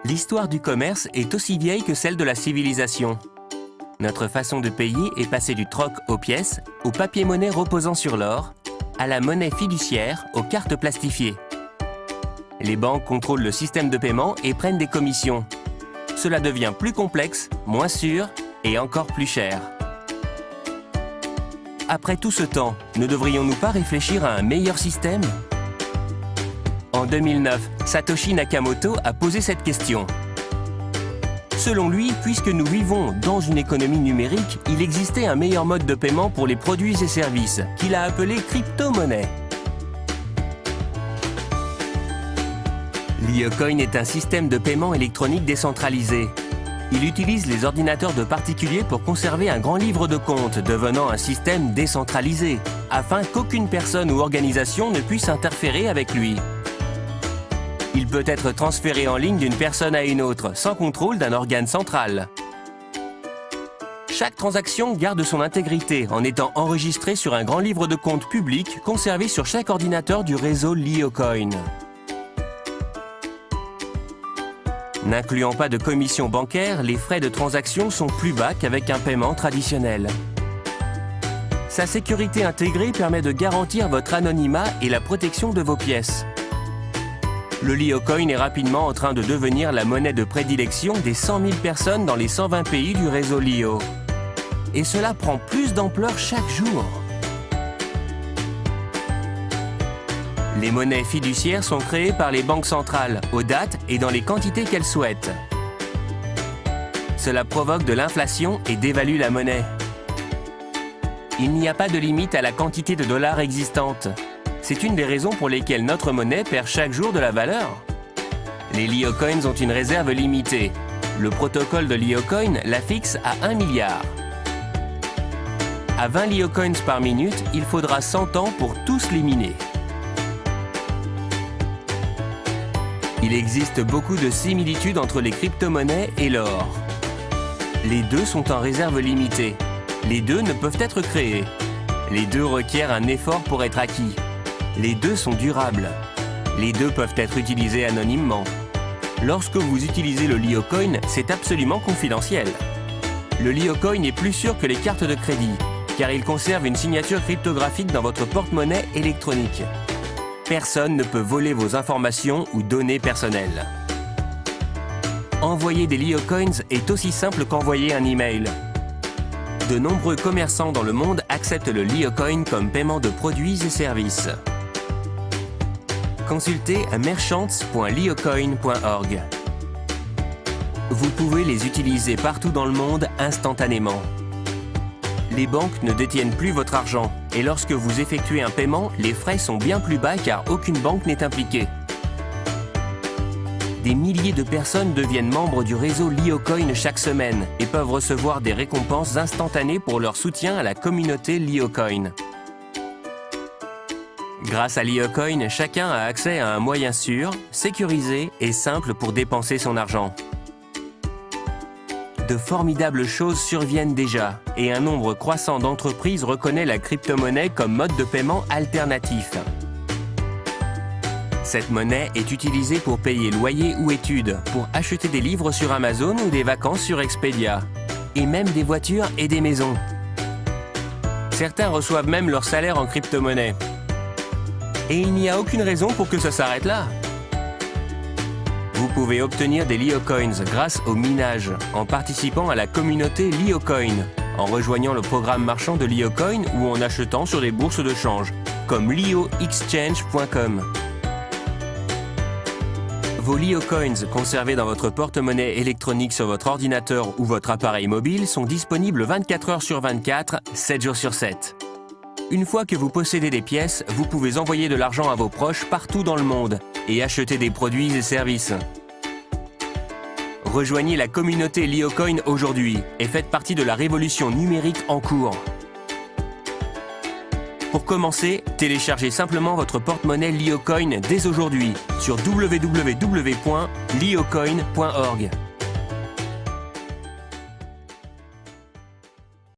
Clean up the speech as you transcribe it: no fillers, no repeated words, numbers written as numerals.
L'histoire du commerce est aussi vieille que celle de la civilisation. Notre façon de payer est passée du troc aux pièces, au papier-monnaie reposant sur l'or, à la monnaie fiduciaire, aux cartes plastifiées. Les banques contrôlent le système de paiement et prennent des commissions. Cela devient plus complexe, moins sûr et encore plus cher. Après tout ce temps, ne devrions-nous pas réfléchir à un meilleur système ? En 2009, Satoshi Nakamoto a posé cette question. Selon lui, puisque nous vivons dans une économie numérique, il existait un meilleur mode de paiement pour les produits et services, qu'il a appelé crypto-monnaie. L'Iocoin est un système de paiement électronique décentralisé. Il utilise les ordinateurs de particuliers pour conserver un grand livre de compte, devenant un système décentralisé, afin qu'aucune personne ou organisation ne puisse interférer avec lui. Il peut être transféré en ligne d'une personne à une autre, sans contrôle d'un organe central. Chaque transaction garde son intégrité en étant enregistrée sur un grand livre de compte public conservé sur chaque ordinateur du réseau L'Iocoin. N'incluant pas de commission bancaire, les frais de transaction sont plus bas qu'avec un paiement traditionnel. Sa sécurité intégrée permet de garantir votre anonymat et la protection de vos pièces. Le L'Iocoin est rapidement en train de devenir la monnaie de prédilection des 100 000 personnes dans les 120 pays du réseau Lio. Et cela prend plus d'ampleur chaque jour. Les monnaies fiduciaires sont créées par les banques centrales, aux dates et dans les quantités qu'elles souhaitent. Cela provoque de l'inflation et dévalue la monnaie. Il n'y a pas de limite à la quantité de dollars existante. C'est une des raisons pour lesquelles notre monnaie perd chaque jour de la valeur. Les L'Iocoins ont une réserve limitée. Le protocole de L'Iocoin la fixe à 1 milliard. À 20 L'Iocoins par minute, il faudra 100 ans pour tous les miner. Il existe beaucoup de similitudes entre les crypto-monnaies et l'or. Les deux sont en réserve limitée. Les deux ne peuvent être créés. Les deux requièrent un effort pour être acquis. Les deux sont durables. Les deux peuvent être utilisés anonymement. Lorsque vous utilisez le L'Iocoin, c'est absolument confidentiel. Le L'Iocoin est plus sûr que les cartes de crédit, car il conserve une signature cryptographique dans votre porte-monnaie électronique. Personne ne peut voler vos informations ou données personnelles. Envoyer des L'Iocoins est aussi simple qu'envoyer un email. De nombreux commerçants dans le monde acceptent le L'Iocoin comme paiement de produits et services. Consultez merchants.liocoin.org. Vous pouvez les utiliser partout dans le monde instantanément. Les banques ne détiennent plus votre argent et lorsque vous effectuez un paiement, les frais sont bien plus bas car aucune banque n'est impliquée. Des milliers de personnes deviennent membres du réseau L'Iocoin chaque semaine et peuvent recevoir des récompenses instantanées pour leur soutien à la communauté L'Iocoin. Grâce à L'Iocoin, chacun a accès à un moyen sûr, sécurisé et simple pour dépenser son argent. De formidables choses surviennent déjà et un nombre croissant d'entreprises reconnaît la crypto-monnaie comme mode de paiement alternatif. Cette monnaie est utilisée pour payer loyer ou études, pour acheter des livres sur Amazon ou des vacances sur Expedia, et même des voitures et des maisons. Certains reçoivent même leur salaire en crypto-monnaie. Et il n'y a aucune raison pour que ça s'arrête là. Vous pouvez obtenir des L'Iocoins grâce au minage, en participant à la communauté L'Iocoin, en rejoignant le programme marchand de L'Iocoin ou en achetant sur des bourses de change, comme lioexchange.com. Vos L'Iocoins conservés dans votre porte-monnaie électronique sur votre ordinateur ou votre appareil mobile sont disponibles 24 heures sur 24, 7 jours sur 7. Une fois que vous possédez des pièces, vous pouvez envoyer de l'argent à vos proches partout dans le monde et acheter des produits et services. Rejoignez la communauté L'Iocoin aujourd'hui et faites partie de la révolution numérique en cours. Pour commencer, téléchargez simplement votre porte-monnaie L'Iocoin dès aujourd'hui sur www.liocoin.org.